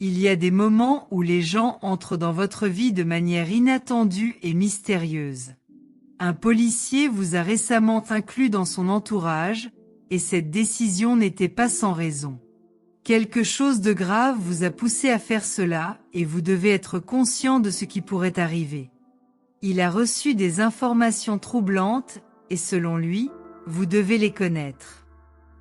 Il y a des moments où les gens entrent dans votre vie de manière inattendue et mystérieuse. Un policier vous a récemment inclus dans son entourage, et cette décision n'était pas sans raison. Quelque chose de grave vous a poussé à faire cela, et vous devez être conscient de ce qui pourrait arriver. Il a reçu des informations troublantes, et selon lui, vous devez les connaître.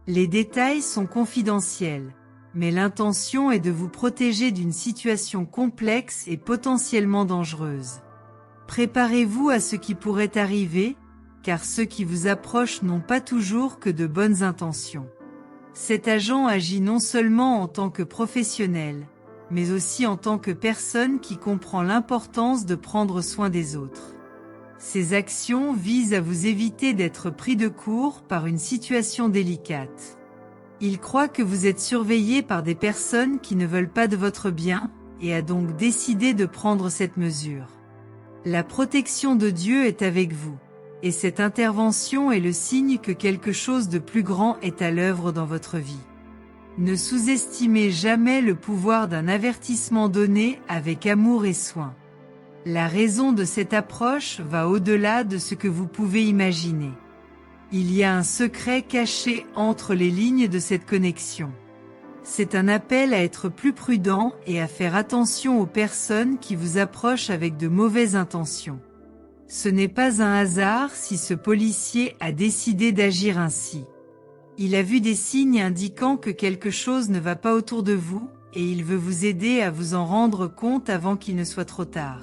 Les détails sont confidentiels, mais l'intention est de vous protéger d'une situation complexe et potentiellement dangereuse. Préparez-vous à ce qui pourrait arriver, car ceux qui vous approchent n'ont pas toujours que de bonnes intentions. Cet agent agit non seulement en tant que professionnel, mais aussi en tant que personne qui comprend l'importance de prendre soin des autres. Ses actions visent à vous éviter d'être pris de court par une situation délicate. Il croit que vous êtes surveillé par des personnes qui ne veulent pas de votre bien, et a donc décidé de prendre cette mesure. La protection de Dieu est avec vous, et cette intervention est le signe que quelque chose de plus grand est à l'œuvre dans votre vie. Ne sous-estimez jamais le pouvoir d'un avertissement donné avec amour et soin. La raison de cette approche va au-delà de ce que vous pouvez imaginer. Il y a un secret caché entre les lignes de cette connexion. C'est un appel à être plus prudent et à faire attention aux personnes qui vous approchent avec de mauvaises intentions. Ce n'est pas un hasard si ce policier a décidé d'agir ainsi. Il a vu des signes indiquant que quelque chose ne va pas autour de vous, et il veut vous aider à vous en rendre compte avant qu'il ne soit trop tard.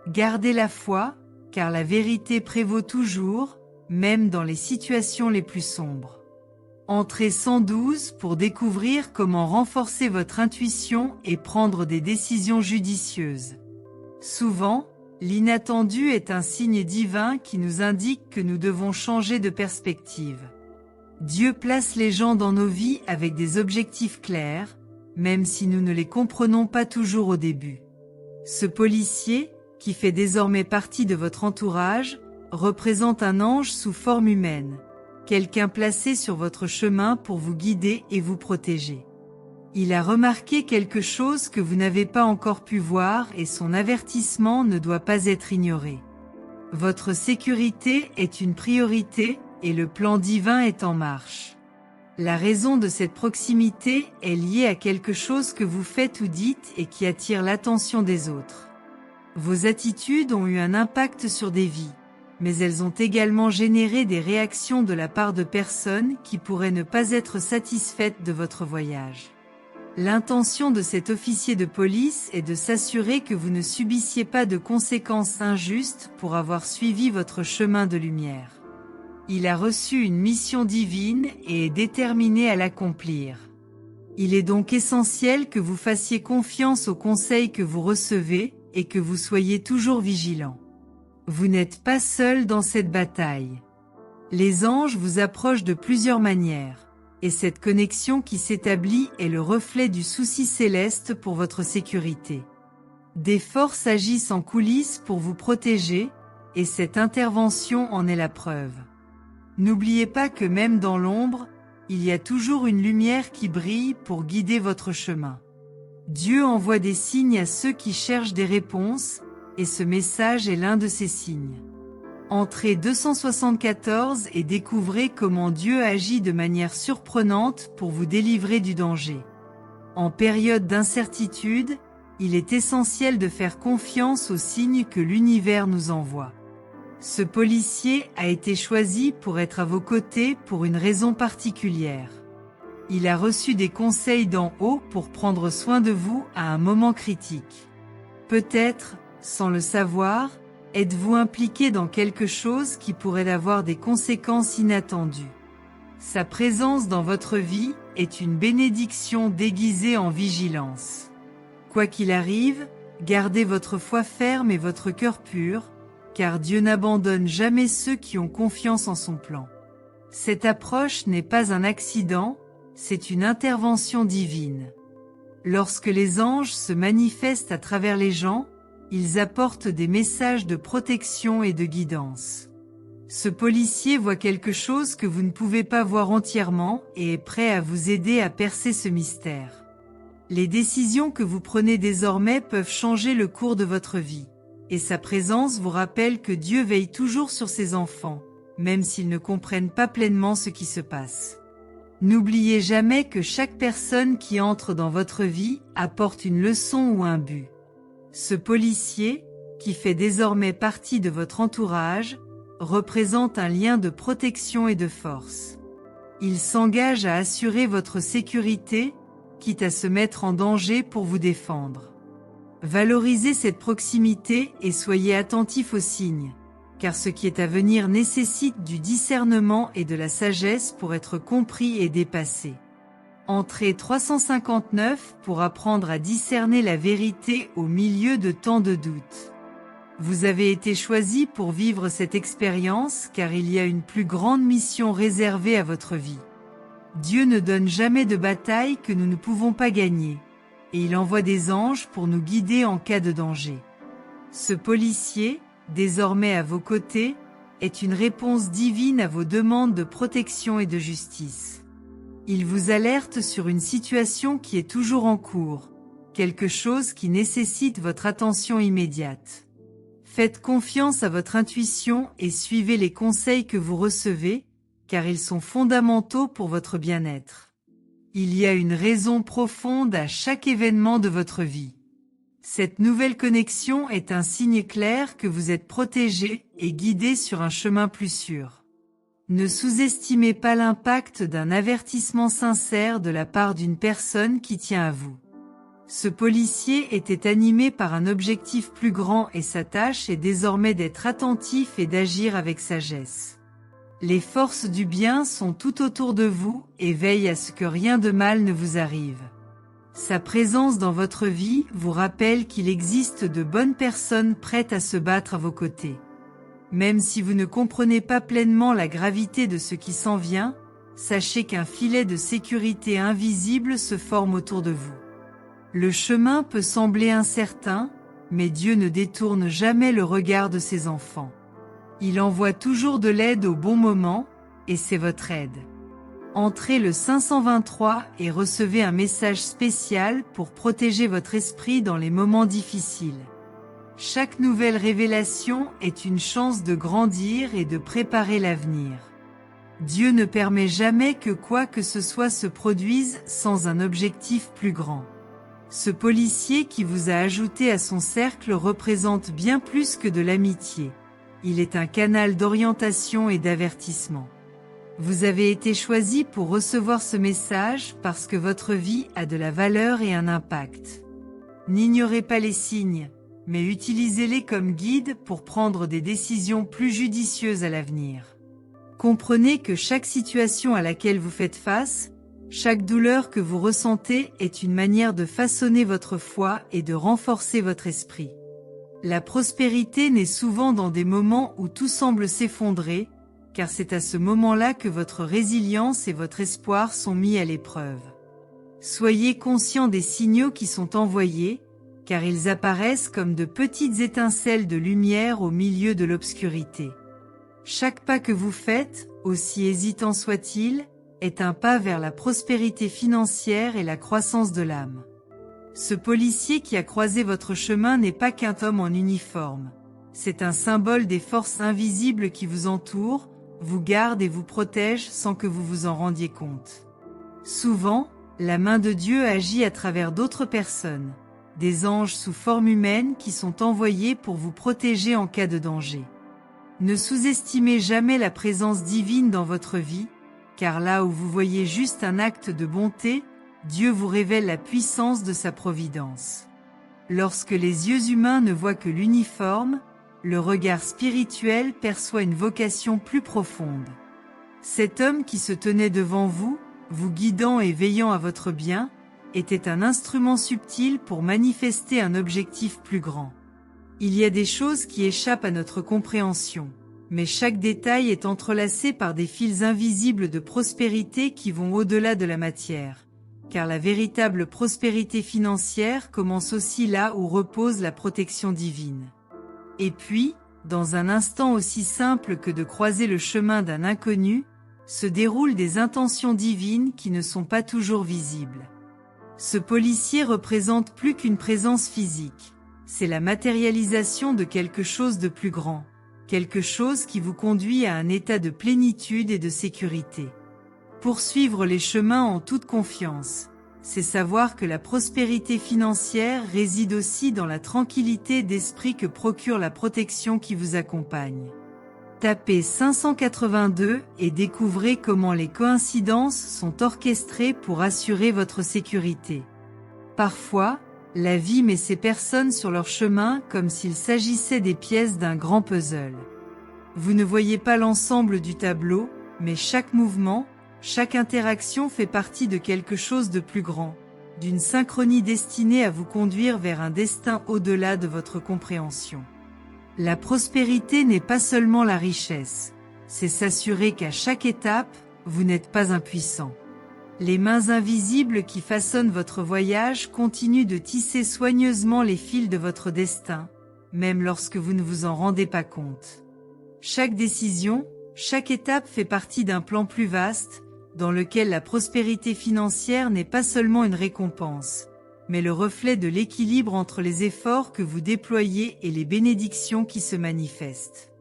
Gardez la foi, car la vérité prévaut toujours, même dans les situations les plus sombres. Entrez 112 pour découvrir comment renforcer votre intuition et prendre des décisions judicieuses. Souvent, l'inattendu est un signe divin qui nous indique que nous devons changer de perspective. Dieu place les gens dans nos vies avec des objectifs clairs, même si nous ne les comprenons pas toujours au début. Ce policier, qui fait désormais partie de votre entourage, représente un ange sous forme humaine, quelqu'un placé sur votre chemin pour vous guider et vous protéger. Il a remarqué quelque chose que vous n'avez pas encore pu voir et son avertissement ne doit pas être ignoré. Votre sécurité est une priorité et le plan divin est en marche. La raison de cette proximité est liée à quelque chose que vous faites ou dites et qui attire l'attention des autres. Vos attitudes ont eu un impact sur des vies, mais elles ont également généré des réactions de la part de personnes qui pourraient ne pas être satisfaites de votre voyage. L'intention de cet officier de police est de s'assurer que vous ne subissiez pas de conséquences injustes pour avoir suivi votre chemin de lumière. Il a reçu une mission divine et est déterminé à l'accomplir. Il est donc essentiel que vous fassiez confiance aux conseils que vous recevez et que vous soyez toujours vigilant. Vous n'êtes pas seul dans cette bataille. Les anges vous approchent de plusieurs manières, et cette connexion qui s'établit est le reflet du souci céleste pour votre sécurité. Des forces agissent en coulisses pour vous protéger, et cette intervention en est la preuve. N'oubliez pas que même dans l'ombre, il y a toujours une lumière qui brille pour guider votre chemin. Dieu envoie des signes à ceux qui cherchent des réponses, et ce message est l'un de ces signes. Entrez 274 et découvrez comment Dieu agit de manière surprenante pour vous délivrer du danger. En période d'incertitude, il est essentiel de faire confiance aux signes que l'univers nous envoie. Ce policier a été choisi pour être à vos côtés pour une raison particulière. Il a reçu des conseils d'en haut pour prendre soin de vous à un moment critique. Peut-être, sans le savoir, êtes-vous impliqué dans quelque chose qui pourrait avoir des conséquences inattendues. Sa présence dans votre vie est une bénédiction déguisée en vigilance. Quoi qu'il arrive, gardez votre foi ferme et votre cœur pur, car Dieu n'abandonne jamais ceux qui ont confiance en son plan. Cette approche n'est pas un accident, c'est une intervention divine. Lorsque les anges se manifestent à travers les gens, ils apportent des messages de protection et de guidance. Ce policier voit quelque chose que vous ne pouvez pas voir entièrement et est prêt à vous aider à percer ce mystère. Les décisions que vous prenez désormais peuvent changer le cours de votre vie. Et sa présence vous rappelle que Dieu veille toujours sur ses enfants, même s'ils ne comprennent pas pleinement ce qui se passe. N'oubliez jamais que chaque personne qui entre dans votre vie apporte une leçon ou un but. Ce policier, qui fait désormais partie de votre entourage, représente un lien de protection et de force. Il s'engage à assurer votre sécurité, quitte à se mettre en danger pour vous défendre. Valorisez cette proximité et soyez attentifs aux signes, car ce qui est à venir nécessite du discernement et de la sagesse pour être compris et dépassé. Entrée 359 pour apprendre à discerner la vérité au milieu de tant de doutes. Vous avez été choisi pour vivre cette expérience car il y a une plus grande mission réservée à votre vie. Dieu ne donne jamais de bataille que nous ne pouvons pas gagner, et il envoie des anges pour nous guider en cas de danger. Ce policier, désormais à vos côtés, est une réponse divine à vos demandes de protection et de justice. Il vous alerte sur une situation qui est toujours en cours, quelque chose qui nécessite votre attention immédiate. Faites confiance à votre intuition et suivez les conseils que vous recevez, car ils sont fondamentaux pour votre bien-être. Il y a une raison profonde à chaque événement de votre vie. Cette nouvelle connexion est un signe clair que vous êtes protégé et guidé sur un chemin plus sûr. Ne sous-estimez pas l'impact d'un avertissement sincère de la part d'une personne qui tient à vous. Ce policier était animé par un objectif plus grand et sa tâche est désormais d'être attentif et d'agir avec sagesse. Les forces du bien sont tout autour de vous et veillent à ce que rien de mal ne vous arrive. Sa présence dans votre vie vous rappelle qu'il existe de bonnes personnes prêtes à se battre à vos côtés. Même si vous ne comprenez pas pleinement la gravité de ce qui s'en vient, sachez qu'un filet de sécurité invisible se forme autour de vous. Le chemin peut sembler incertain, mais Dieu ne détourne jamais le regard de ses enfants. Il envoie toujours de l'aide au bon moment, et c'est votre aide. Entrez le 523 et recevez un message spécial pour protéger votre esprit dans les moments difficiles. Chaque nouvelle révélation est une chance de grandir et de préparer l'avenir. Dieu ne permet jamais que quoi que ce soit se produise sans un objectif plus grand. Ce policier qui vous a ajouté à son cercle représente bien plus que de l'amitié. Il est un canal d'orientation et d'avertissement. Vous avez été choisi pour recevoir ce message parce que votre vie a de la valeur et un impact. N'ignorez pas les signes, mais utilisez-les comme guide pour prendre des décisions plus judicieuses à l'avenir. Comprenez que chaque situation à laquelle vous faites face, chaque douleur que vous ressentez est une manière de façonner votre foi et de renforcer votre esprit. La prospérité naît souvent dans des moments où tout semble s'effondrer, car c'est à ce moment-là que votre résilience et votre espoir sont mis à l'épreuve. Soyez conscient des signaux qui sont envoyés, car ils apparaissent comme de petites étincelles de lumière au milieu de l'obscurité. Chaque pas que vous faites, aussi hésitant soit-il, est un pas vers la prospérité financière et la croissance de l'âme. Ce policier qui a croisé votre chemin n'est pas qu'un homme en uniforme. C'est un symbole des forces invisibles qui vous entourent, vous gardent et vous protègent sans que vous vous en rendiez compte. Souvent, la main de Dieu agit à travers d'autres personnes, des anges sous forme humaine qui sont envoyés pour vous protéger en cas de danger. Ne sous-estimez jamais la présence divine dans votre vie, car là où vous voyez juste un acte de bonté, Dieu vous révèle la puissance de sa providence. Lorsque les yeux humains ne voient que l'uniforme, le regard spirituel perçoit une vocation plus profonde. Cet homme qui se tenait devant vous, vous guidant et veillant à votre bien, était un instrument subtil pour manifester un objectif plus grand. Il y a des choses qui échappent à notre compréhension, mais chaque détail est entrelacé par des fils invisibles de prospérité qui vont au-delà de la matière. Car la véritable prospérité financière commence aussi là où repose la protection divine. Et puis, dans un instant aussi simple que de croiser le chemin d'un inconnu, se déroulent des intentions divines qui ne sont pas toujours visibles. Ce policier représente plus qu'une présence physique. C'est la matérialisation de quelque chose de plus grand, quelque chose qui vous conduit à un état de plénitude et de sécurité. Poursuivre les chemins en toute confiance, c'est savoir que la prospérité financière réside aussi dans la tranquillité d'esprit que procure la protection qui vous accompagne. Tapez 582 et découvrez comment les coïncidences sont orchestrées pour assurer votre sécurité. Parfois, la vie met ces personnes sur leur chemin comme s'il s'agissait des pièces d'un grand puzzle. Vous ne voyez pas l'ensemble du tableau, mais chaque mouvement, chaque interaction fait partie de quelque chose de plus grand, d'une synchronie destinée à vous conduire vers un destin au-delà de votre compréhension. La prospérité n'est pas seulement la richesse, c'est s'assurer qu'à chaque étape, vous n'êtes pas impuissant. Les mains invisibles qui façonnent votre voyage continuent de tisser soigneusement les fils de votre destin, même lorsque vous ne vous en rendez pas compte. Chaque décision, chaque étape fait partie d'un plan plus vaste, dans lequel la prospérité financière n'est pas seulement une récompense, mais le reflet de l'équilibre entre les efforts que vous déployez et les bénédictions qui se manifestent.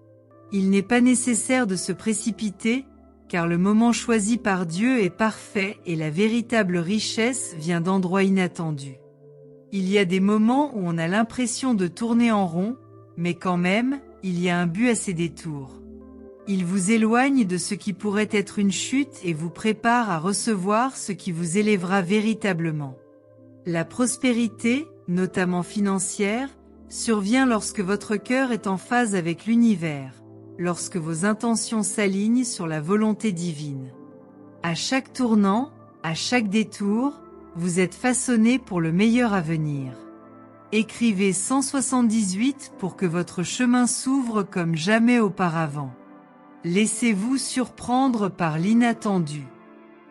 Il n'est pas nécessaire de se précipiter, car le moment choisi par Dieu est parfait et la véritable richesse vient d'endroits inattendus. Il y a des moments où on a l'impression de tourner en rond, mais quand même, il y a un but à ces détours. Il vous éloigne de ce qui pourrait être une chute et vous prépare à recevoir ce qui vous élèvera véritablement. La prospérité, notamment financière, survient lorsque votre cœur est en phase avec l'univers, lorsque vos intentions s'alignent sur la volonté divine. À chaque tournant, à chaque détour, vous êtes façonné pour le meilleur à venir. Écrivez 178 pour que votre chemin s'ouvre comme jamais auparavant. Laissez-vous surprendre par l'inattendu.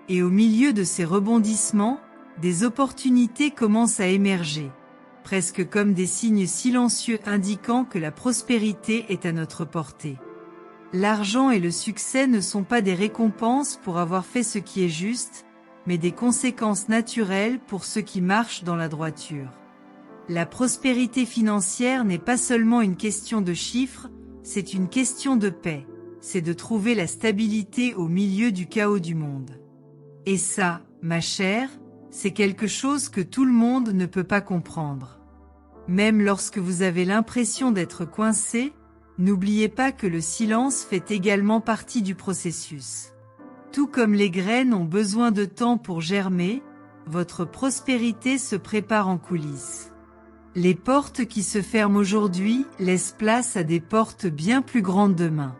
Et au milieu de ces rebondissements, des opportunités commencent à émerger, presque comme des signes silencieux indiquant que la prospérité est à notre portée. L'argent et le succès ne sont pas des récompenses pour avoir fait ce qui est juste, mais des conséquences naturelles pour ceux qui marchent dans la droiture. La prospérité financière n'est pas seulement une question de chiffres, c'est une question de paix. C'est de trouver la stabilité au milieu du chaos du monde. Et ça, ma chère, c'est quelque chose que tout le monde ne peut pas comprendre. Même lorsque vous avez l'impression d'être coincé, n'oubliez pas que le silence fait également partie du processus. Tout comme les graines ont besoin de temps pour germer, votre prospérité se prépare en coulisses. Les portes qui se ferment aujourd'hui laissent place à des portes bien plus grandes demain.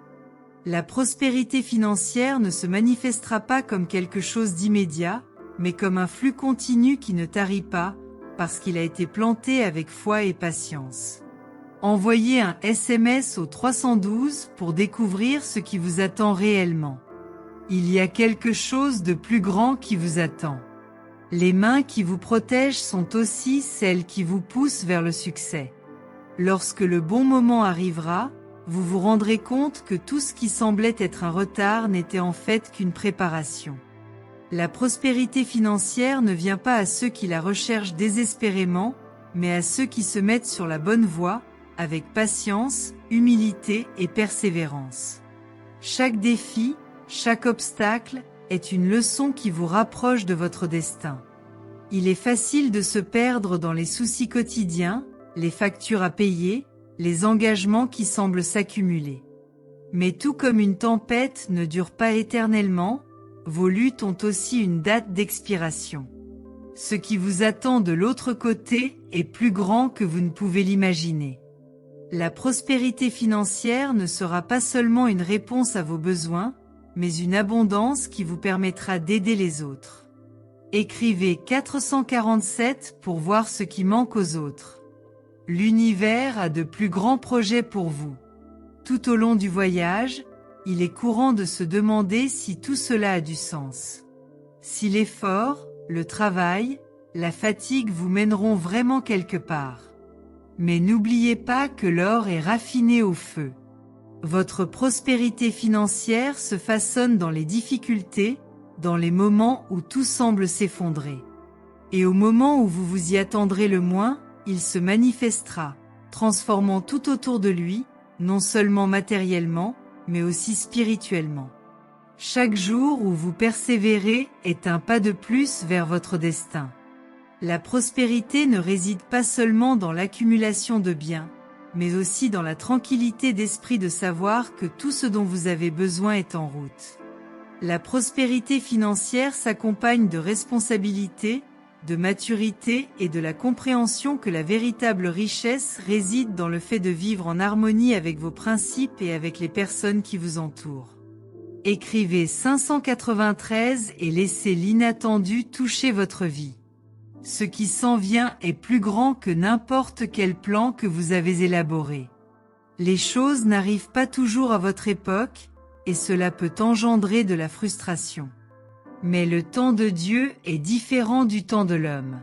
La prospérité financière ne se manifestera pas comme quelque chose d'immédiat, mais comme un flux continu qui ne tarit pas, parce qu'il a été planté avec foi et patience. Envoyez un SMS au 312 pour découvrir ce qui vous attend réellement. Il y a quelque chose de plus grand qui vous attend. Les mains qui vous protègent sont aussi celles qui vous poussent vers le succès. Lorsque le bon moment arrivera, vous vous rendrez compte que tout ce qui semblait être un retard n'était en fait qu'une préparation. La prospérité financière ne vient pas à ceux qui la recherchent désespérément, mais à ceux qui se mettent sur la bonne voie, avec patience, humilité et persévérance. Chaque défi, chaque obstacle, est une leçon qui vous rapproche de votre destin. Il est facile de se perdre dans les soucis quotidiens, les factures à payer, les engagements qui semblent s'accumuler. Mais tout comme une tempête ne dure pas éternellement, vos luttes ont aussi une date d'expiration. Ce qui vous attend de l'autre côté est plus grand que vous ne pouvez l'imaginer. La prospérité financière ne sera pas seulement une réponse à vos besoins, mais une abondance qui vous permettra d'aider les autres. Écrivez 447 pour voir ce qui manque aux autres. L'univers a de plus grands projets pour vous. Tout au long du voyage, il est courant de se demander si tout cela a du sens. Si l'effort, le travail, la fatigue vous mèneront vraiment quelque part. Mais n'oubliez pas que l'or est raffiné au feu. Votre prospérité financière se façonne dans les difficultés, dans les moments où tout semble s'effondrer. Et au moment où vous vous y attendrez le moins, il se manifestera, transformant tout autour de lui, non seulement matériellement, mais aussi spirituellement. Chaque jour où vous persévérez est un pas de plus vers votre destin. La prospérité ne réside pas seulement dans l'accumulation de biens, mais aussi dans la tranquillité d'esprit de savoir que tout ce dont vous avez besoin est en route. La prospérité financière s'accompagne de responsabilité, de maturité et de la compréhension que la véritable richesse réside dans le fait de vivre en harmonie avec vos principes et avec les personnes qui vous entourent. Écrivez 593 et laissez l'inattendu toucher votre vie. Ce qui s'en vient est plus grand que n'importe quel plan que vous avez élaboré. Les choses n'arrivent pas toujours à votre époque, et cela peut engendrer de la frustration. Mais le temps de Dieu est différent du temps de l'homme.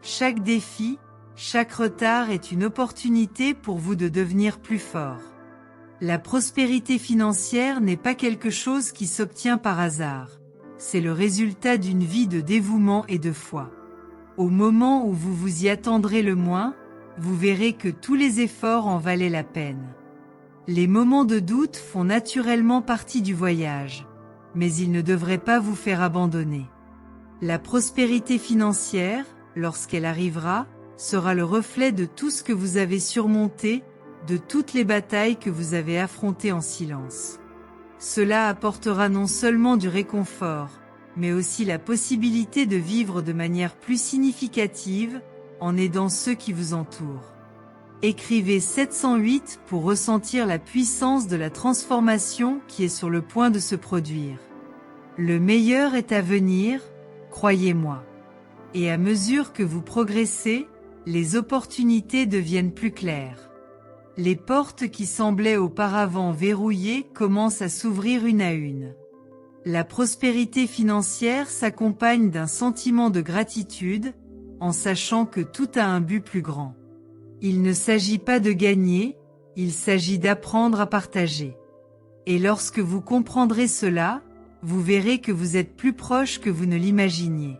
Chaque défi, chaque retard est une opportunité pour vous de devenir plus fort. La prospérité financière n'est pas quelque chose qui s'obtient par hasard. C'est le résultat d'une vie de dévouement et de foi. Au moment où vous vous y attendrez le moins, vous verrez que tous les efforts en valaient la peine. Les moments de doute font naturellement partie du voyage, mais ils ne devraient pas vous faire abandonner. La prospérité financière, lorsqu'elle arrivera, sera le reflet de tout ce que vous avez surmonté, de toutes les batailles que vous avez affrontées en silence. Cela apportera non seulement du réconfort, mais aussi la possibilité de vivre de manière plus significative, en aidant ceux qui vous entourent. Écrivez 708 pour ressentir la puissance de la transformation qui est sur le point de se produire. Le meilleur est à venir, croyez-moi. Et à mesure que vous progressez, les opportunités deviennent plus claires. Les portes qui semblaient auparavant verrouillées commencent à s'ouvrir une à une. La prospérité financière s'accompagne d'un sentiment de gratitude, en sachant que tout a un but plus grand. Il ne s'agit pas de gagner, il s'agit d'apprendre à partager. Et lorsque vous comprendrez cela, vous verrez que vous êtes plus proche que vous ne l'imaginiez.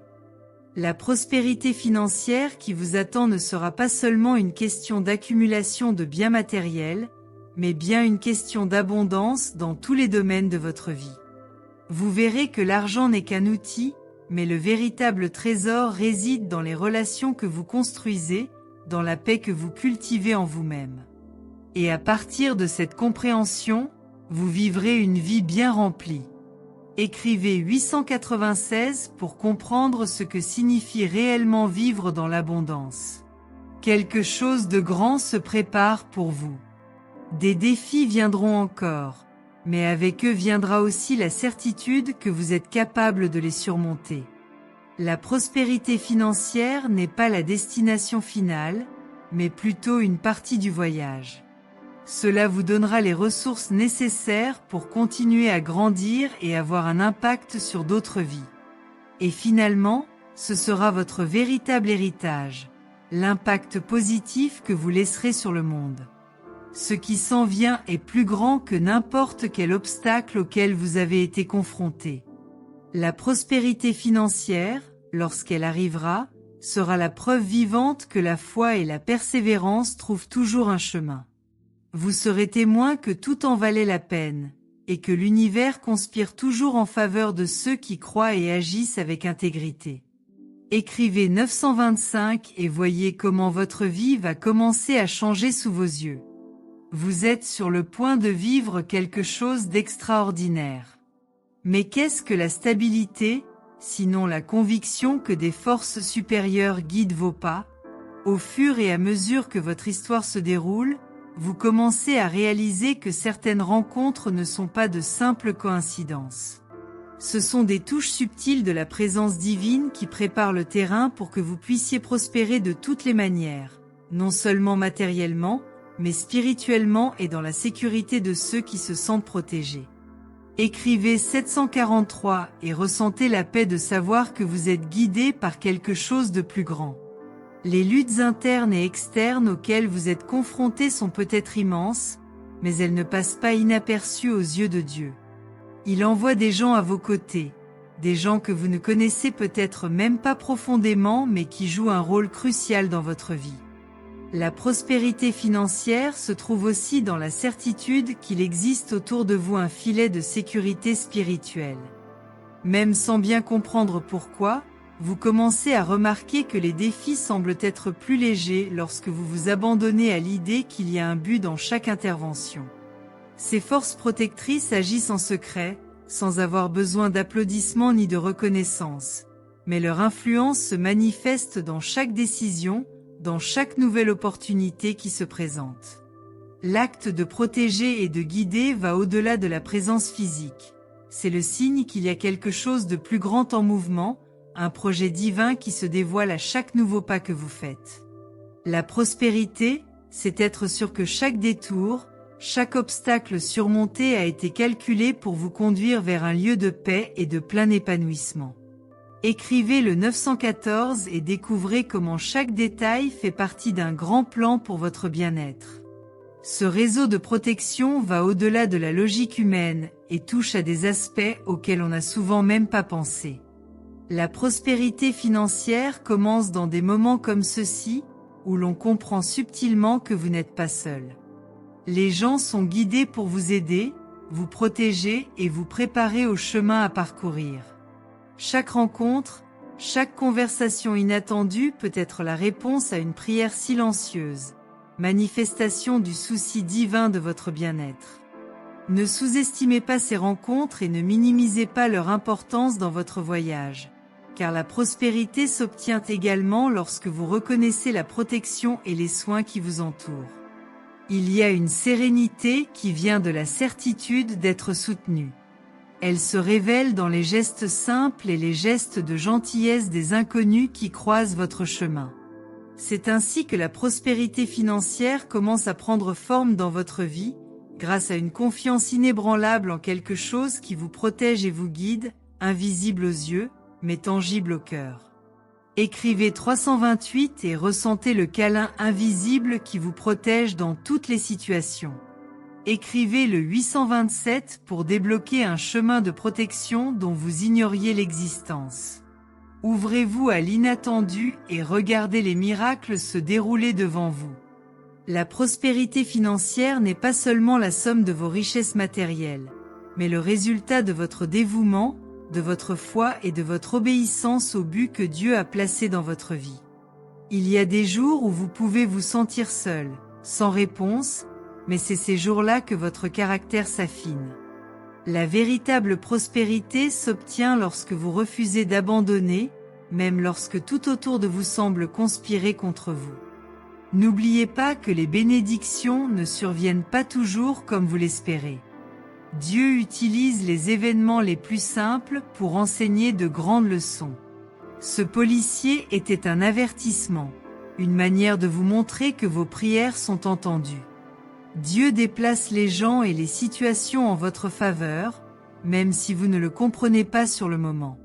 La prospérité financière qui vous attend ne sera pas seulement une question d'accumulation de biens matériels, mais bien une question d'abondance dans tous les domaines de votre vie. Vous verrez que l'argent n'est qu'un outil, mais le véritable trésor réside dans les relations que vous construisez, dans la paix que vous cultivez en vous-même. Et à partir de cette compréhension, vous vivrez une vie bien remplie. Écrivez 896 pour comprendre ce que signifie réellement vivre dans l'abondance. Quelque chose de grand se prépare pour vous. Des défis viendront encore, mais avec eux viendra aussi la certitude que vous êtes capable de les surmonter. La prospérité financière n'est pas la destination finale, mais plutôt une partie du voyage. Cela vous donnera les ressources nécessaires pour continuer à grandir et avoir un impact sur d'autres vies. Et finalement, ce sera votre véritable héritage, l'impact positif que vous laisserez sur le monde. Ce qui s'en vient est plus grand que n'importe quel obstacle auquel vous avez été confronté. La prospérité financière, lorsqu'elle arrivera, sera la preuve vivante que la foi et la persévérance trouvent toujours un chemin. Vous serez témoin que tout en valait la peine, et que l'univers conspire toujours en faveur de ceux qui croient et agissent avec intégrité. Écrivez 925 et voyez comment votre vie va commencer à changer sous vos yeux. Vous êtes sur le point de vivre quelque chose d'extraordinaire. Mais qu'est-ce que la stabilité, sinon la conviction que des forces supérieures guident vos pas? Au fur et à mesure que votre histoire se déroule, vous commencez à réaliser que certaines rencontres ne sont pas de simples coïncidences. Ce sont des touches subtiles de la présence divine qui préparent le terrain pour que vous puissiez prospérer de toutes les manières, non seulement matériellement, mais spirituellement et dans la sécurité de ceux qui se sentent protégés. Écrivez 743 et ressentez la paix de savoir que vous êtes guidé par quelque chose de plus grand. Les luttes internes et externes auxquelles vous êtes confrontés sont peut-être immenses, mais elles ne passent pas inaperçues aux yeux de Dieu. Il envoie des gens à vos côtés, des gens que vous ne connaissez peut-être même pas profondément mais qui jouent un rôle crucial dans votre vie. La prospérité financière se trouve aussi dans la certitude qu'il existe autour de vous un filet de sécurité spirituelle. Même sans bien comprendre pourquoi, vous commencez à remarquer que les défis semblent être plus légers lorsque vous vous abandonnez à l'idée qu'il y a un but dans chaque intervention. Ces forces protectrices agissent en secret, sans avoir besoin d'applaudissements ni de reconnaissance, mais leur influence se manifeste dans chaque décision, dans chaque nouvelle opportunité qui se présente. L'acte de protéger et de guider va au-delà de la présence physique. C'est le signe qu'il y a quelque chose de plus grand en mouvement, un projet divin qui se dévoile à chaque nouveau pas que vous faites. La prospérité, c'est être sûr que chaque détour, chaque obstacle surmonté a été calculé pour vous conduire vers un lieu de paix et de plein épanouissement. Écrivez le 914 et découvrez comment chaque détail fait partie d'un grand plan pour votre bien-être. Ce réseau de protection va au-delà de la logique humaine et touche à des aspects auxquels on n'a souvent même pas pensé. La prospérité financière commence dans des moments comme ceux-ci, où l'on comprend subtilement que vous n'êtes pas seul. Les gens sont guidés pour vous aider, vous protéger et vous préparer au chemin à parcourir. Chaque rencontre, chaque conversation inattendue peut être la réponse à une prière silencieuse, manifestation du souci divin de votre bien-être. Ne sous-estimez pas ces rencontres et ne minimisez pas leur importance dans votre voyage, car la prospérité s'obtient également lorsque vous reconnaissez la protection et les soins qui vous entourent. Il y a une sérénité qui vient de la certitude d'être soutenu. Elle se révèle dans les gestes simples et les gestes de gentillesse des inconnus qui croisent votre chemin. C'est ainsi que la prospérité financière commence à prendre forme dans votre vie, grâce à une confiance inébranlable en quelque chose qui vous protège et vous guide, invisible aux yeux, mais tangible au cœur. Écrivez 328 et ressentez le câlin invisible qui vous protège dans toutes les situations. Écrivez le 827 pour débloquer un chemin de protection dont vous ignoriez l'existence. Ouvrez-vous à l'inattendu et regardez les miracles se dérouler devant vous. La prospérité financière n'est pas seulement la somme de vos richesses matérielles, mais le résultat de votre dévouement, de votre foi et de votre obéissance au but que Dieu a placé dans votre vie. Il y a des jours où vous pouvez vous sentir seul, sans réponse, mais c'est ces jours-là que votre caractère s'affine. La véritable prospérité s'obtient lorsque vous refusez d'abandonner, même lorsque tout autour de vous semble conspirer contre vous. N'oubliez pas que les bénédictions ne surviennent pas toujours comme vous l'espérez. Dieu utilise les événements les plus simples pour enseigner de grandes leçons. Ce policier était un avertissement, une manière de vous montrer que vos prières sont entendues. Dieu déplace les gens et les situations en votre faveur, même si vous ne le comprenez pas sur le moment.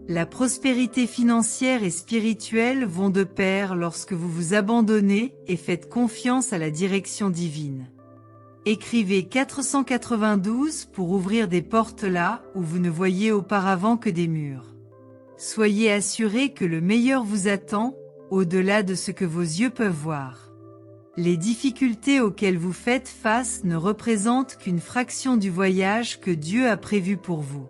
La prospérité financière et spirituelle vont de pair lorsque vous vous abandonnez et faites confiance à la direction divine. Écrivez 492 pour ouvrir des portes là où vous ne voyiez auparavant que des murs. Soyez assurés que le meilleur vous attend, au-delà de ce que vos yeux peuvent voir. Les difficultés auxquelles vous faites face ne représentent qu'une fraction du voyage que Dieu a prévu pour vous.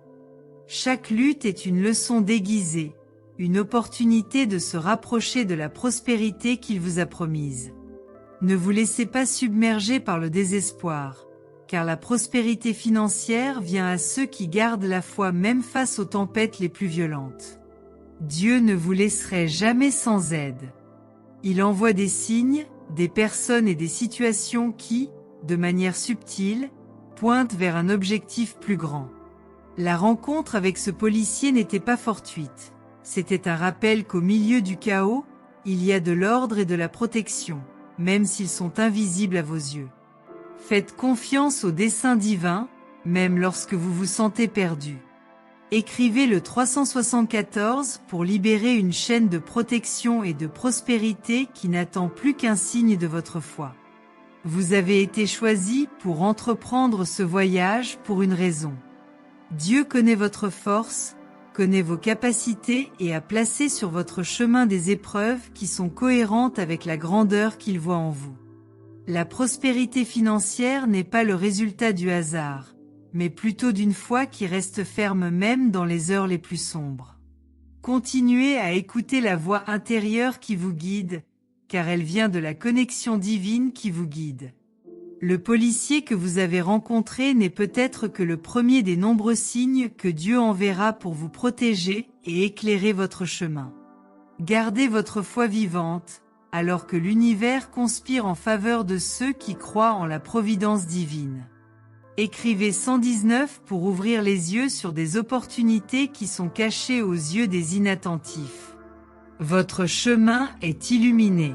Chaque lutte est une leçon déguisée, une opportunité de se rapprocher de la prospérité qu'il vous a promise. Ne vous laissez pas submerger par le désespoir, car la prospérité financière vient à ceux qui gardent la foi même face aux tempêtes les plus violentes. Dieu ne vous laisserait jamais sans aide. Il envoie des signes, des personnes et des situations qui, de manière subtile, pointent vers un objectif plus grand. La rencontre avec ce policier n'était pas fortuite. C'était un rappel qu'au milieu du chaos, il y a de l'ordre et de la protection, même s'ils sont invisibles à vos yeux. Faites confiance au dessein divin, même lorsque vous vous sentez perdu. Écrivez le 374 pour libérer une chaîne de protection et de prospérité qui n'attend plus qu'un signe de votre foi. Vous avez été choisi pour entreprendre ce voyage pour une raison. Dieu connaît votre force, connaît vos capacités et a placé sur votre chemin des épreuves qui sont cohérentes avec la grandeur qu'il voit en vous. La prospérité financière n'est pas le résultat du hasard, mais plutôt d'une foi qui reste ferme même dans les heures les plus sombres. Continuez à écouter la voix intérieure qui vous guide, car elle vient de la connexion divine qui vous guide. Le policier que vous avez rencontré n'est peut-être que le premier des nombreux signes que Dieu enverra pour vous protéger et éclairer votre chemin. Gardez votre foi vivante, alors que l'univers conspire en faveur de ceux qui croient en la providence divine. Écrivez 119 pour ouvrir les yeux sur des opportunités qui sont cachées aux yeux des inattentifs. Votre chemin est illuminé.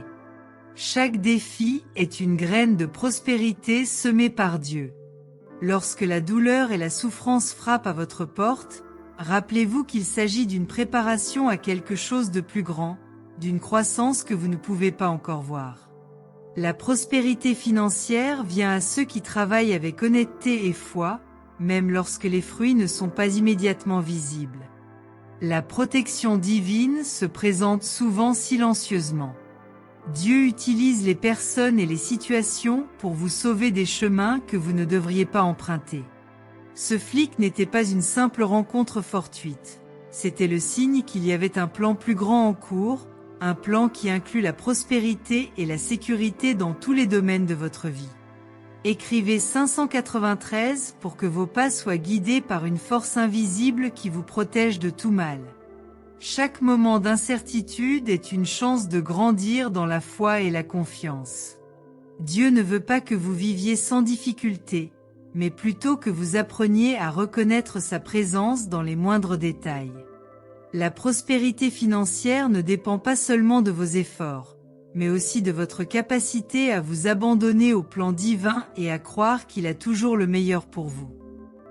Chaque défi est une graine de prospérité semée par Dieu. Lorsque la douleur et la souffrance frappent à votre porte, rappelez-vous qu'il s'agit d'une préparation à quelque chose de plus grand, d'une croissance que vous ne pouvez pas encore voir. La prospérité financière vient à ceux qui travaillent avec honnêteté et foi, même lorsque les fruits ne sont pas immédiatement visibles. La protection divine se présente souvent silencieusement. Dieu utilise les personnes et les situations pour vous sauver des chemins que vous ne devriez pas emprunter. Ce flic n'était pas une simple rencontre fortuite. C'était le signe qu'il y avait un plan plus grand en cours, un plan qui inclut la prospérité et la sécurité dans tous les domaines de votre vie. Écrivez 593 pour que vos pas soient guidés par une force invisible qui vous protège de tout mal. Chaque moment d'incertitude est une chance de grandir dans la foi et la confiance. Dieu ne veut pas que vous viviez sans difficulté, mais plutôt que vous appreniez à reconnaître sa présence dans les moindres détails. La prospérité financière ne dépend pas seulement de vos efforts, mais aussi de votre capacité à vous abandonner au plan divin et à croire qu'il a toujours le meilleur pour vous.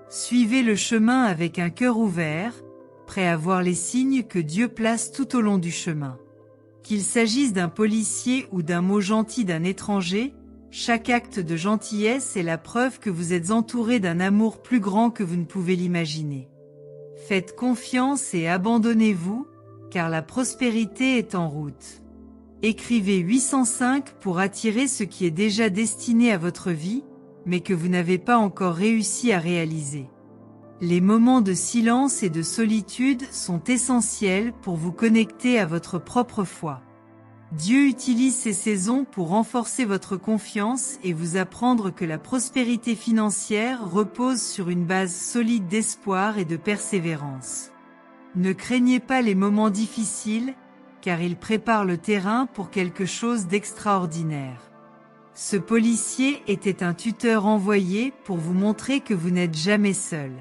Suivez le chemin avec un cœur ouvert, prêt à voir les signes que Dieu place tout au long du chemin. Qu'il s'agisse d'un policier ou d'un mot gentil d'un étranger, chaque acte de gentillesse est la preuve que vous êtes entouré d'un amour plus grand que vous ne pouvez l'imaginer. Faites confiance et abandonnez-vous, car la prospérité est en route. Écrivez 805 pour attirer ce qui est déjà destiné à votre vie, mais que vous n'avez pas encore réussi à réaliser. Les moments de silence et de solitude sont essentiels pour vous connecter à votre propre foi. Dieu utilise ces saisons pour renforcer votre confiance et vous apprendre que la prospérité financière repose sur une base solide d'espoir et de persévérance. Ne craignez pas les moments difficiles, car ils préparent le terrain pour quelque chose d'extraordinaire. Ce policier était un tuteur envoyé pour vous montrer que vous n'êtes jamais seul.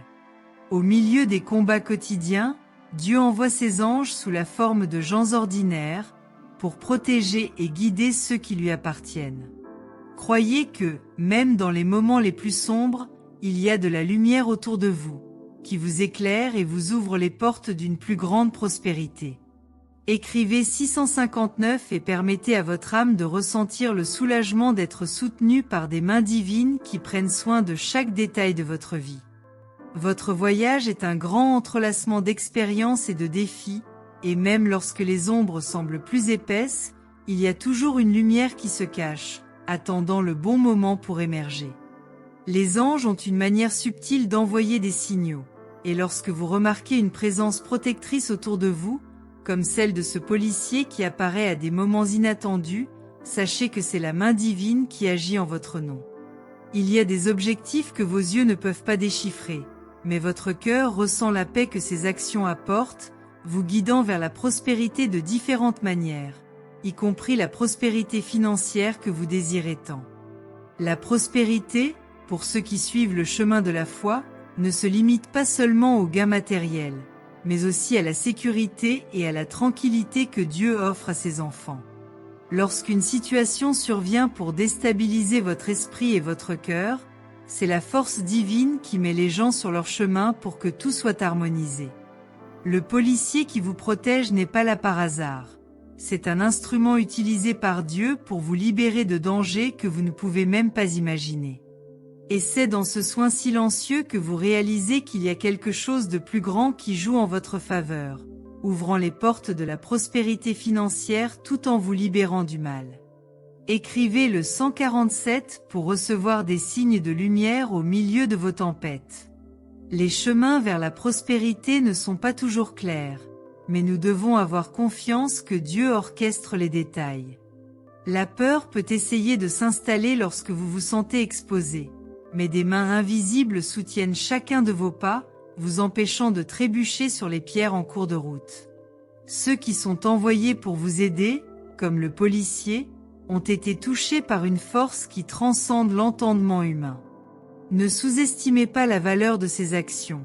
Au milieu des combats quotidiens, Dieu envoie ses anges sous la forme de gens ordinaires, pour protéger et guider ceux qui lui appartiennent. Croyez que, même dans les moments les plus sombres, il y a de la lumière autour de vous, qui vous éclaire et vous ouvre les portes d'une plus grande prospérité. Écrivez 659 et permettez à votre âme de ressentir le soulagement d'être soutenue par des mains divines qui prennent soin de chaque détail de votre vie. Votre voyage est un grand entrelacement d'expériences et de défis, et même lorsque les ombres semblent plus épaisses, il y a toujours une lumière qui se cache, attendant le bon moment pour émerger. Les anges ont une manière subtile d'envoyer des signaux, et lorsque vous remarquez une présence protectrice autour de vous, comme celle de ce policier qui apparaît à des moments inattendus, sachez que c'est la main divine qui agit en votre nom. Il y a des objectifs que vos yeux ne peuvent pas déchiffrer, mais votre cœur ressent la paix que ces actions apportent, vous guidant vers la prospérité de différentes manières, y compris la prospérité financière que vous désirez tant. La prospérité, pour ceux qui suivent le chemin de la foi, ne se limite pas seulement aux gains matériels, mais aussi à la sécurité et à la tranquillité que Dieu offre à ses enfants. Lorsqu'une situation survient pour déstabiliser votre esprit et votre cœur, c'est la force divine qui met les gens sur leur chemin pour que tout soit harmonisé. Le policier qui vous protège n'est pas là par hasard. C'est un instrument utilisé par Dieu pour vous libérer de dangers que vous ne pouvez même pas imaginer. Et c'est dans ce soin silencieux que vous réalisez qu'il y a quelque chose de plus grand qui joue en votre faveur, ouvrant les portes de la prospérité financière tout en vous libérant du mal. Écrivez le 147 pour recevoir des signes de lumière au milieu de vos tempêtes. Les chemins vers la prospérité ne sont pas toujours clairs, mais nous devons avoir confiance que Dieu orchestre les détails. La peur peut essayer de s'installer lorsque vous vous sentez exposé, mais des mains invisibles soutiennent chacun de vos pas, vous empêchant de trébucher sur les pierres en cours de route. Ceux qui sont envoyés pour vous aider, comme le policier, ont été touchés par une force qui transcende l'entendement humain. Ne sous-estimez pas la valeur de ces actions,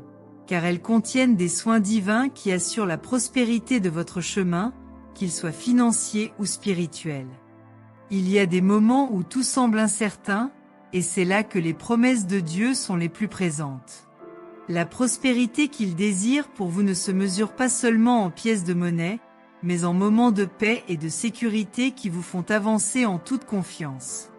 car elles contiennent des soins divins qui assurent la prospérité de votre chemin, qu'il soit financier ou spirituel. Il y a des moments où tout semble incertain, et c'est là que les promesses de Dieu sont les plus présentes. La prospérité qu'il désire pour vous ne se mesure pas seulement en pièces de monnaie, mais en moments de paix et de sécurité qui vous font avancer en toute confiance.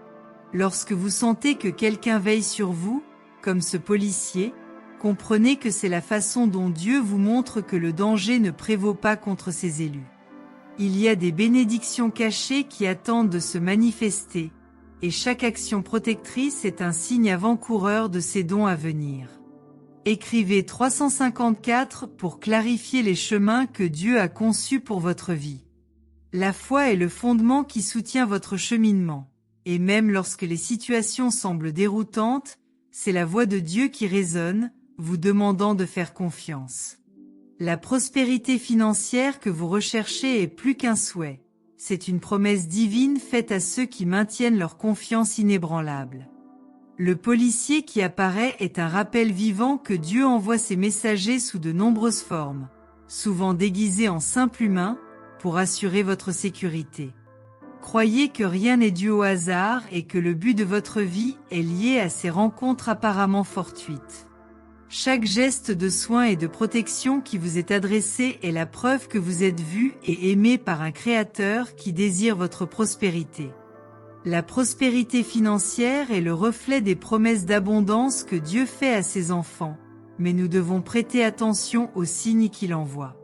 Lorsque vous sentez que quelqu'un veille sur vous, comme ce policier, comprenez que c'est la façon dont Dieu vous montre que le danger ne prévaut pas contre ses élus. Il y a des bénédictions cachées qui attendent de se manifester, et chaque action protectrice est un signe avant-coureur de ces dons à venir. Écrivez 354 pour clarifier les chemins que Dieu a conçus pour votre vie. La foi est le fondement qui soutient votre cheminement, et même lorsque les situations semblent déroutantes, c'est la voix de Dieu qui résonne, vous demandant de faire confiance. La prospérité financière que vous recherchez est plus qu'un souhait, c'est une promesse divine faite à ceux qui maintiennent leur confiance inébranlable. Le policier qui apparaît est un rappel vivant que Dieu envoie ses messagers sous de nombreuses formes, souvent déguisés en simples humains, pour assurer votre sécurité. Croyez que rien n'est dû au hasard et que le but de votre vie est lié à ces rencontres apparemment fortuites. Chaque geste de soin et de protection qui vous est adressé est la preuve que vous êtes vu et aimé par un Créateur qui désire votre prospérité. La prospérité financière est le reflet des promesses d'abondance que Dieu fait à ses enfants, mais nous devons prêter attention aux signes qu'il envoie.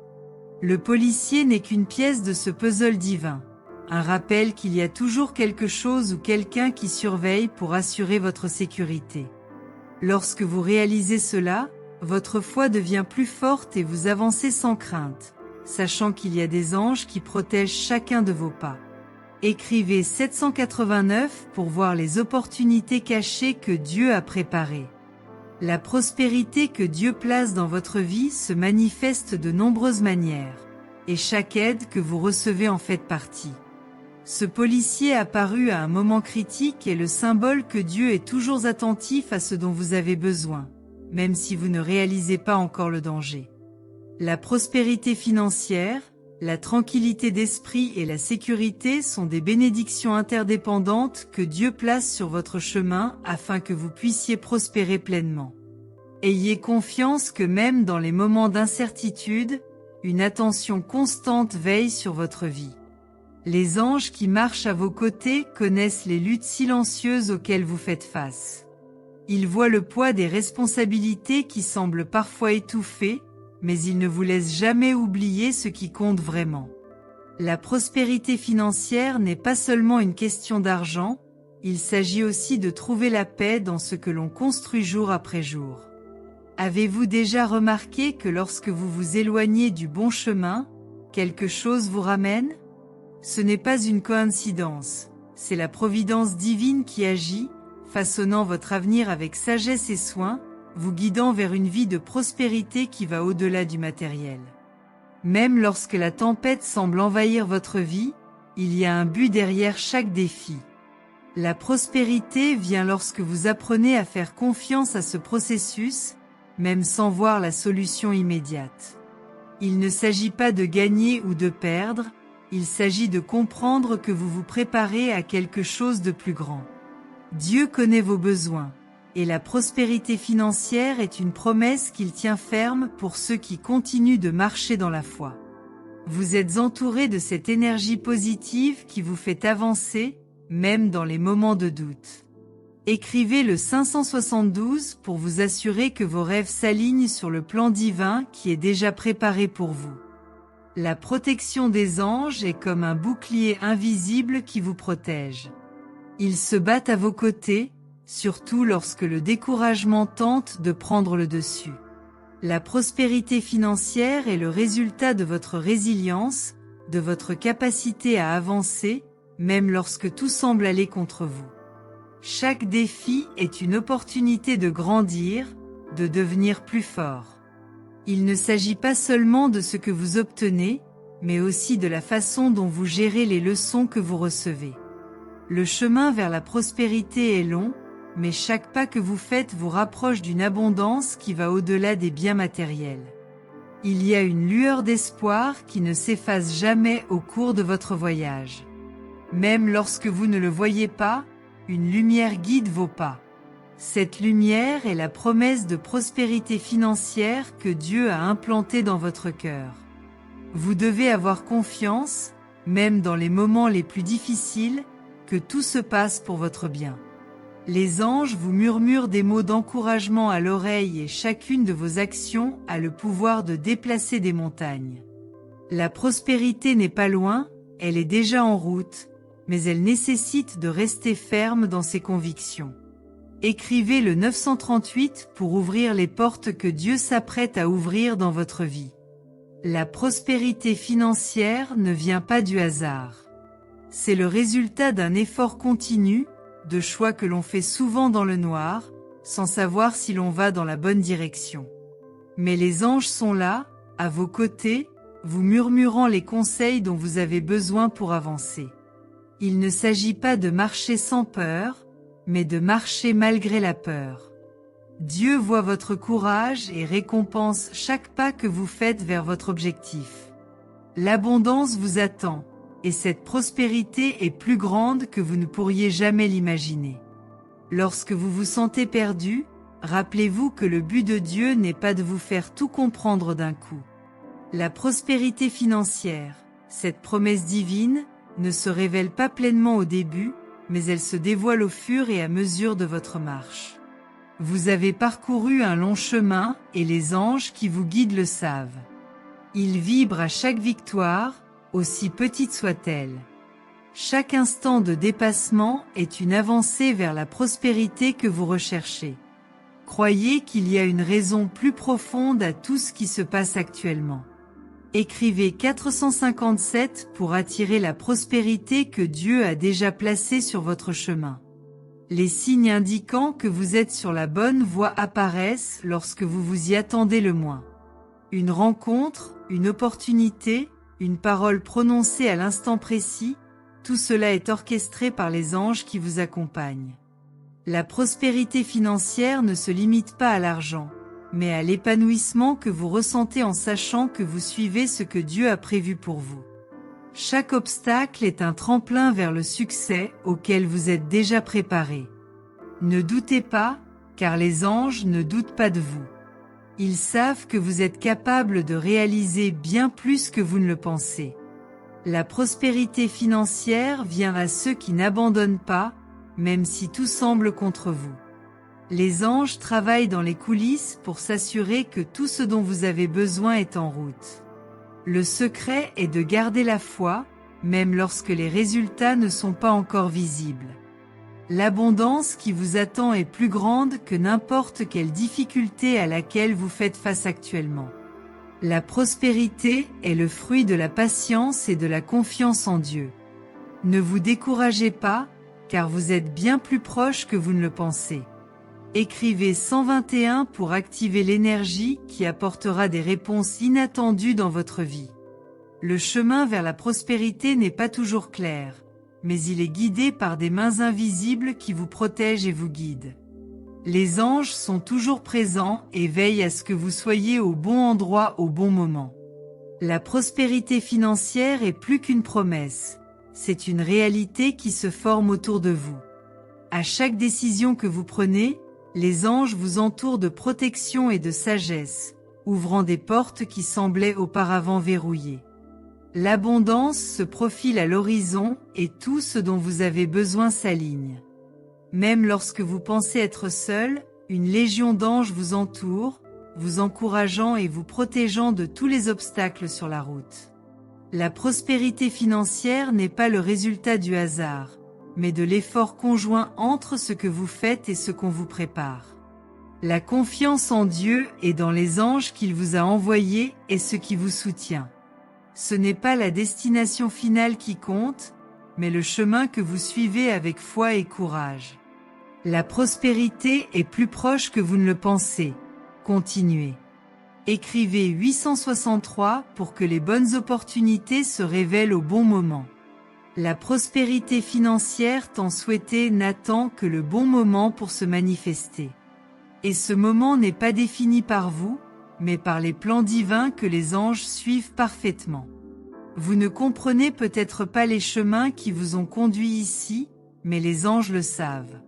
Le policier n'est qu'une pièce de ce puzzle divin, un rappel qu'il y a toujours quelque chose ou quelqu'un qui surveille pour assurer votre sécurité. Lorsque vous réalisez cela, votre foi devient plus forte et vous avancez sans crainte, sachant qu'il y a des anges qui protègent chacun de vos pas. Écrivez 789 pour voir les opportunités cachées que Dieu a préparées. La prospérité que Dieu place dans votre vie se manifeste de nombreuses manières, et chaque aide que vous recevez en fait partie. Ce policier apparu à un moment critique est le symbole que Dieu est toujours attentif à ce dont vous avez besoin, même si vous ne réalisez pas encore le danger. La prospérité financière, la tranquillité d'esprit et la sécurité sont des bénédictions interdépendantes que Dieu place sur votre chemin afin que vous puissiez prospérer pleinement. Ayez confiance que même dans les moments d'incertitude, une attention constante veille sur votre vie. Les anges qui marchent à vos côtés connaissent les luttes silencieuses auxquelles vous faites face. Ils voient le poids des responsabilités qui semblent parfois étouffées, mais ils ne vous laissent jamais oublier ce qui compte vraiment. La prospérité financière n'est pas seulement une question d'argent, il s'agit aussi de trouver la paix dans ce que l'on construit jour après jour. Avez-vous déjà remarqué que lorsque vous vous éloignez du bon chemin, quelque chose vous ramène? Ce n'est pas une coïncidence, c'est la providence divine qui agit, façonnant votre avenir avec sagesse et soin, vous guidant vers une vie de prospérité qui va au-delà du matériel. Même lorsque la tempête semble envahir votre vie, il y a un but derrière chaque défi. La prospérité vient lorsque vous apprenez à faire confiance à ce processus, même sans voir la solution immédiate. Il ne s'agit pas de gagner ou de perdre, il s'agit de comprendre que vous vous préparez à quelque chose de plus grand. Dieu connaît vos besoins. Et la prospérité financière est une promesse qu'il tient ferme pour ceux qui continuent de marcher dans la foi. Vous êtes entouré de cette énergie positive qui vous fait avancer, même dans les moments de doute. Écrivez le 572 pour vous assurer que vos rêves s'alignent sur le plan divin qui est déjà préparé pour vous. La protection des anges est comme un bouclier invisible qui vous protège. Ils se battent à vos côtés, surtout lorsque le découragement tente de prendre le dessus. La prospérité financière est le résultat de votre résilience, de votre capacité à avancer, même lorsque tout semble aller contre vous. Chaque défi est une opportunité de grandir, de devenir plus fort. Il ne s'agit pas seulement de ce que vous obtenez, mais aussi de la façon dont vous gérez les leçons que vous recevez. Le chemin vers la prospérité est long, mais chaque pas que vous faites vous rapproche d'une abondance qui va au-delà des biens matériels. Il y a une lueur d'espoir qui ne s'efface jamais au cours de votre voyage. Même lorsque vous ne le voyez pas, une lumière guide vos pas. Cette lumière est la promesse de prospérité financière que Dieu a implantée dans votre cœur. Vous devez avoir confiance, même dans les moments les plus difficiles, que tout se passe pour votre bien. Les anges vous murmurent des mots d'encouragement à l'oreille et chacune de vos actions a le pouvoir de déplacer des montagnes. La prospérité n'est pas loin, elle est déjà en route, mais elle nécessite de rester ferme dans ses convictions. Écrivez le 938 pour ouvrir les portes que Dieu s'apprête à ouvrir dans votre vie. La prospérité financière ne vient pas du hasard. C'est le résultat d'un effort continu, de choix que l'on fait souvent dans le noir, sans savoir si l'on va dans la bonne direction. Mais les anges sont là, à vos côtés, vous murmurant les conseils dont vous avez besoin pour avancer. Il ne s'agit pas de marcher sans peur, mais de marcher malgré la peur. Dieu voit votre courage et récompense chaque pas que vous faites vers votre objectif. L'abondance vous attend, et cette prospérité est plus grande que vous ne pourriez jamais l'imaginer. Lorsque vous vous sentez perdu, rappelez-vous que le but de Dieu n'est pas de vous faire tout comprendre d'un coup. La prospérité financière, cette promesse divine, ne se révèle pas pleinement au début, mais elle se dévoile au fur et à mesure de votre marche. Vous avez parcouru un long chemin et les anges qui vous guident le savent. Ils vibrent à chaque victoire, aussi petite soit-elle. Chaque instant de dépassement est une avancée vers la prospérité que vous recherchez. Croyez qu'il y a une raison plus profonde à tout ce qui se passe actuellement. Écrivez 457 pour attirer la prospérité que Dieu a déjà placée sur votre chemin. Les signes indiquant que vous êtes sur la bonne voie apparaissent lorsque vous vous y attendez le moins. Une rencontre, une opportunité, une parole prononcée à l'instant précis, tout cela est orchestré par les anges qui vous accompagnent. La prospérité financière ne se limite pas à l'argent, mais à l'épanouissement que vous ressentez en sachant que vous suivez ce que Dieu a prévu pour vous. Chaque obstacle est un tremplin vers le succès auquel vous êtes déjà préparé. Ne doutez pas, car les anges ne doutent pas de vous. Ils savent que vous êtes capable de réaliser bien plus que vous ne le pensez. La prospérité financière vient à ceux qui n'abandonnent pas, même si tout semble contre vous. Les anges travaillent dans les coulisses pour s'assurer que tout ce dont vous avez besoin est en route. Le secret est de garder la foi, même lorsque les résultats ne sont pas encore visibles. L'abondance qui vous attend est plus grande que n'importe quelle difficulté à laquelle vous faites face actuellement. La prospérité est le fruit de la patience et de la confiance en Dieu. Ne vous découragez pas, car vous êtes bien plus proche que vous ne le pensez. Écrivez 121 pour activer l'énergie qui apportera des réponses inattendues dans votre vie. Le chemin vers la prospérité n'est pas toujours clair, mais il est guidé par des mains invisibles qui vous protègent et vous guident. Les anges sont toujours présents et veillent à ce que vous soyez au bon endroit au bon moment. La prospérité financière est plus qu'une promesse, c'est une réalité qui se forme autour de vous. À chaque décision que vous prenez, les anges vous entourent de protection et de sagesse, ouvrant des portes qui semblaient auparavant verrouillées. L'abondance se profile à l'horizon et tout ce dont vous avez besoin s'aligne. Même lorsque vous pensez être seul, une légion d'anges vous entoure, vous encourageant et vous protégeant de tous les obstacles sur la route. La prospérité financière n'est pas le résultat du hasard, mais de l'effort conjoint entre ce que vous faites et ce qu'on vous prépare. La confiance en Dieu et dans les anges qu'il vous a envoyés est ce qui vous soutient. Ce n'est pas la destination finale qui compte, mais le chemin que vous suivez avec foi et courage. La prospérité est plus proche que vous ne le pensez. Continuez. Écrivez 863 pour que les bonnes opportunités se révèlent au bon moment. La prospérité financière tant souhaitée n'attend que le bon moment pour se manifester. Et ce moment n'est pas défini par vous, mais par les plans divins que les anges suivent parfaitement. Vous ne comprenez peut-être pas les chemins qui vous ont conduit ici, mais les anges le savent.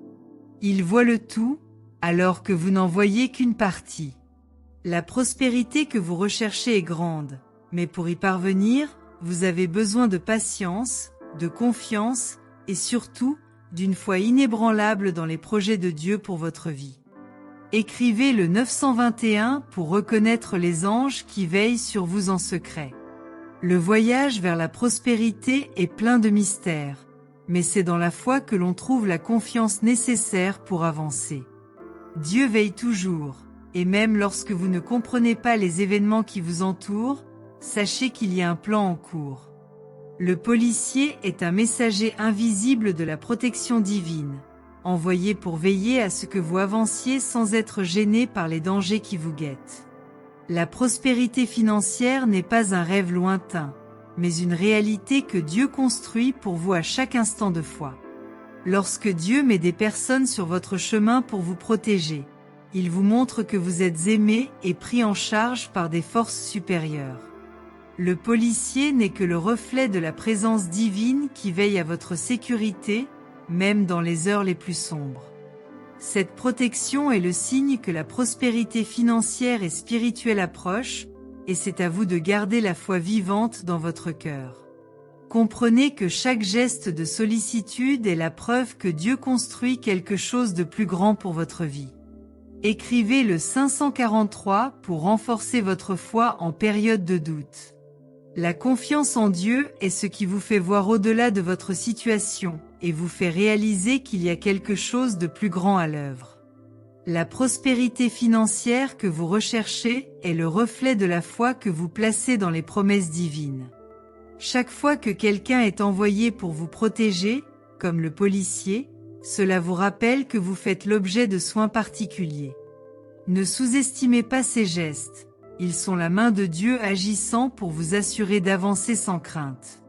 Ils voient le tout, alors que vous n'en voyez qu'une partie. La prospérité que vous recherchez est grande, mais pour y parvenir, vous avez besoin de patience, de confiance, et surtout, d'une foi inébranlable dans les projets de Dieu pour votre vie. Écrivez le 921 pour reconnaître les anges qui veillent sur vous en secret. Le voyage vers la prospérité est plein de mystères, mais c'est dans la foi que l'on trouve la confiance nécessaire pour avancer. Dieu veille toujours, et même lorsque vous ne comprenez pas les événements qui vous entourent, sachez qu'il y a un plan en cours. Le policier est un messager invisible de la protection divine, envoyé pour veiller à ce que vous avanciez sans être gêné par les dangers qui vous guettent. La prospérité financière n'est pas un rêve lointain, mais une réalité que Dieu construit pour vous à chaque instant de foi. Lorsque Dieu met des personnes sur votre chemin pour vous protéger, il vous montre que vous êtes aimé et pris en charge par des forces supérieures. Le policier n'est que le reflet de la présence divine qui veille à votre sécurité, même dans les heures les plus sombres. Cette protection est le signe que la prospérité financière et spirituelle approche, et c'est à vous de garder la foi vivante dans votre cœur. Comprenez que chaque geste de sollicitude est la preuve que Dieu construit quelque chose de plus grand pour votre vie. Écrivez le 543 pour renforcer votre foi en période de doute. La confiance en Dieu est ce qui vous fait voir au-delà de votre situation et vous fait réaliser qu'il y a quelque chose de plus grand à l'œuvre. La prospérité financière que vous recherchez est le reflet de la foi que vous placez dans les promesses divines. Chaque fois que quelqu'un est envoyé pour vous protéger, comme le policier, cela vous rappelle que vous faites l'objet de soins particuliers. Ne sous-estimez pas ces gestes. Ils sont la main de Dieu agissant pour vous assurer d'avancer sans crainte.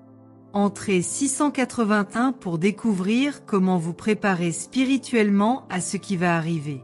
Entrez 681 pour découvrir comment vous préparer spirituellement à ce qui va arriver.